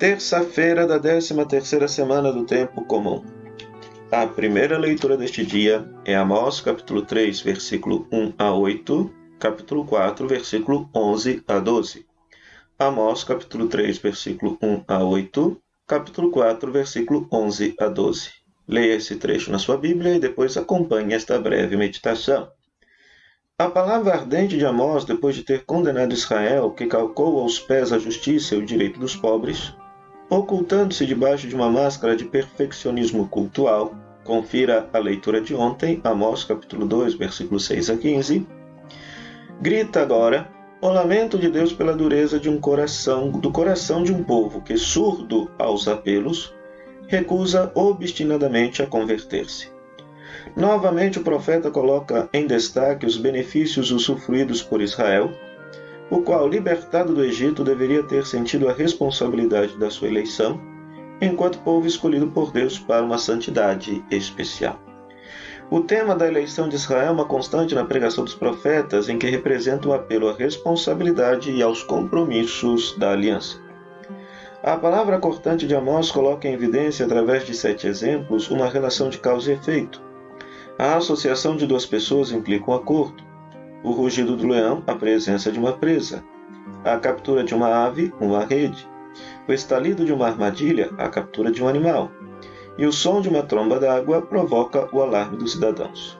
Terça-feira da 13ª semana do Tempo Comum. A primeira leitura deste dia é Amós, capítulo 3, versículo 1 a 8, capítulo 4, versículo 11 a 12. Amós, capítulo 3, versículo 1 a 8, capítulo 4, versículo 11 a 12. Leia esse trecho na sua Bíblia e depois acompanhe esta breve meditação. A palavra ardente de Amós, depois de ter condenado Israel, que calcou aos pés a justiça e o direito dos pobres, ocultando-se debaixo de uma máscara de perfeccionismo cultural, confira a leitura de ontem, Amós capítulo 2, versículos 6 a 15, grita agora o lamento de Deus pela dureza do coração de um povo que, surdo aos apelos, recusa obstinadamente a converter-se. Novamente o profeta coloca em destaque os benefícios usufruídos por Israel, o qual, libertado do Egito, deveria ter sentido a responsabilidade da sua eleição, enquanto povo escolhido por Deus para uma santidade especial. O tema da eleição de Israel é uma constante na pregação dos profetas, em que representa o apelo à responsabilidade e aos compromissos da aliança. A palavra cortante de Amós coloca em evidência, através de 7 exemplos, uma relação de causa e efeito. A associação de duas pessoas implica um acordo. O rugido do leão, a presença de uma presa. A captura de uma ave, uma rede. O estalido de uma armadilha, a captura de um animal. E o som de uma tromba d'água provoca o alarme dos cidadãos.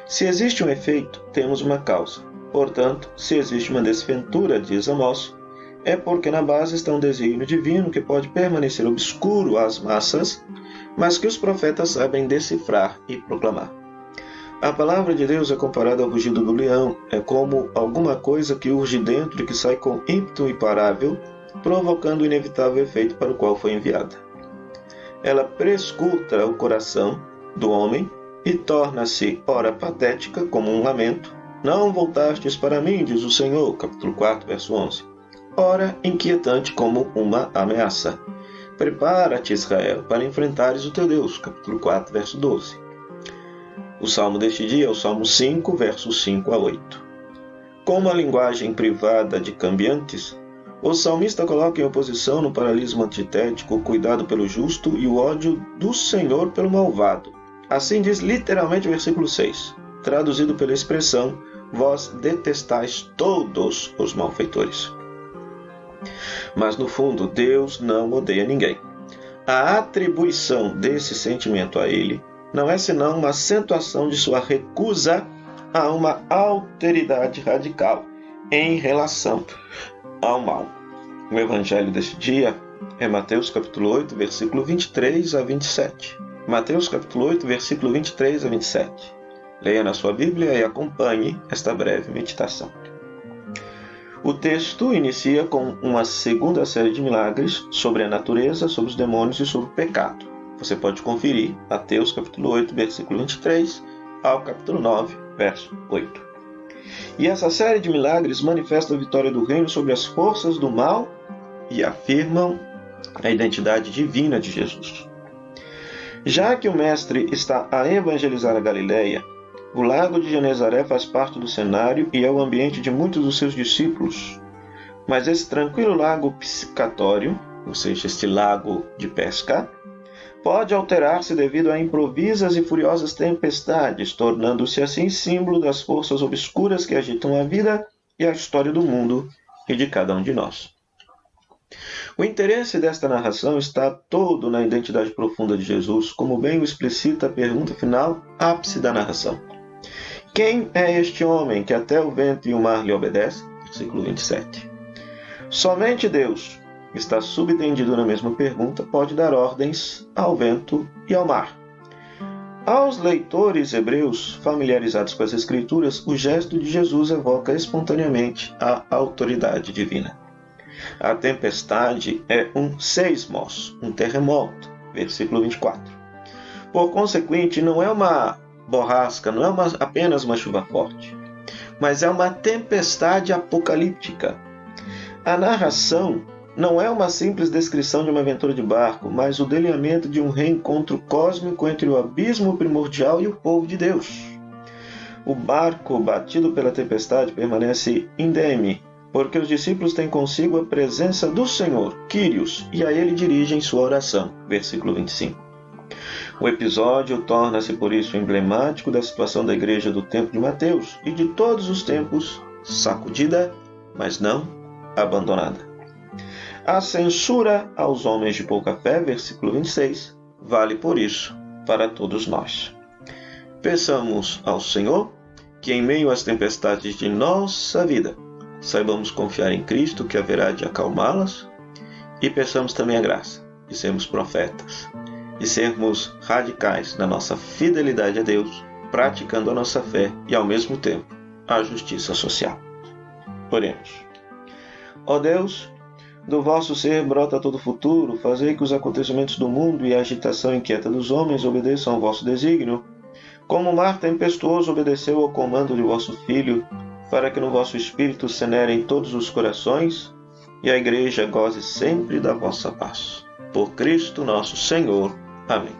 Se existe um efeito, temos uma causa. Portanto, se existe uma desventura, diz Amós, é porque na base está um desígnio divino que pode permanecer obscuro às massas, mas que os profetas sabem decifrar e proclamar. A palavra de Deus é comparada ao rugido do leão, é como alguma coisa que urge dentro e que sai com ímpeto imparável, provocando o inevitável efeito para o qual foi enviada. Ela prescuta o coração do homem e torna-se, ora patética, como um lamento. Não voltastes para mim, diz o Senhor, capítulo 4, verso 11. Ora inquietante como uma ameaça. Prepara-te, Israel, para enfrentares o teu Deus, capítulo 4, verso 12. O salmo deste dia é o Salmo 5, versos 5 a 8. Com uma linguagem privada de cambiantes, o salmista coloca em oposição no paralelismo antitético o cuidado pelo justo e o ódio do Senhor pelo malvado. Assim diz literalmente o versículo 6, traduzido pela expressão: vós detestais todos os malfeitores. Mas no fundo, Deus não odeia ninguém. A atribuição desse sentimento a ele não é senão uma acentuação de sua recusa a uma alteridade radical em relação ao mal. O evangelho deste dia é Mateus capítulo 8, versículo 23 a 27. Mateus capítulo 8, versículo 23 a 27. Leia na sua Bíblia e acompanhe esta breve meditação. O texto inicia com uma segunda série de milagres sobre a natureza, sobre os demônios e sobre o pecado. Você pode conferir Mateus capítulo 8, versículo 23 ao capítulo 9, verso 8. E essa série de milagres manifesta a vitória do reino sobre as forças do mal e afirmam a identidade divina de Jesus. Já que o mestre está a evangelizar a Galileia, o lago de Genezaré faz parte do cenário e é o ambiente de muitos dos seus discípulos. Mas esse tranquilo lago piscatório, ou seja, este lago de pesca, pode alterar-se devido a improvisas e furiosas tempestades, tornando-se assim símbolo das forças obscuras que agitam a vida e a história do mundo e de cada um de nós. O interesse desta narração está todo na identidade profunda de Jesus, como bem o explicita a pergunta final, ápice da narração. Quem é este homem que até o vento e o mar lhe obedecem? Versículo 27. Somente Deus, que está subentendido na mesma pergunta, pode dar ordens ao vento e ao mar. Aos leitores hebreus familiarizados com as Escrituras, o gesto de Jesus evoca espontaneamente a autoridade divina. A tempestade é um seismos, um terremoto, versículo 24. Por consequente, não é uma borrasca, não é apenas uma chuva forte, mas é uma tempestade apocalíptica. A narração não é uma simples descrição de uma aventura de barco, mas o delineamento de um reencontro cósmico entre o abismo primordial e o povo de Deus. O barco batido pela tempestade permanece indeme, porque os discípulos têm consigo a presença do Senhor, Kyrios, e a ele dirigem sua oração. Versículo 25. O episódio torna-se por isso emblemático da situação da igreja do tempo de Mateus e de todos os tempos, sacudida, mas não abandonada. A censura aos homens de pouca fé, versículo 26, vale por isso para todos nós. Peçamos ao Senhor que em meio às tempestades de nossa vida, saibamos confiar em Cristo que haverá de acalmá-las, e peçamos também a graça de sermos profetas e sermos radicais na nossa fidelidade a Deus, praticando a nossa fé e ao mesmo tempo a justiça social. Oremos. Ó Deus, do vosso ser brota todo o futuro, fazei que os acontecimentos do mundo e a agitação inquieta dos homens obedeçam ao vosso desígnio, como o mar tempestuoso obedeceu ao comando de vosso Filho, para que no vosso Espírito senerem todos os corações e a Igreja goze sempre da vossa paz. Por Cristo nosso Senhor. Amém.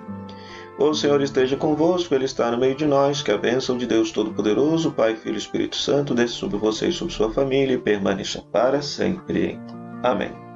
O Senhor esteja convosco, Ele está no meio de nós, que a bênção de Deus Todo-Poderoso, Pai, Filho e Espírito Santo, desça sobre você e sobre sua família e permaneça para sempre. Amém.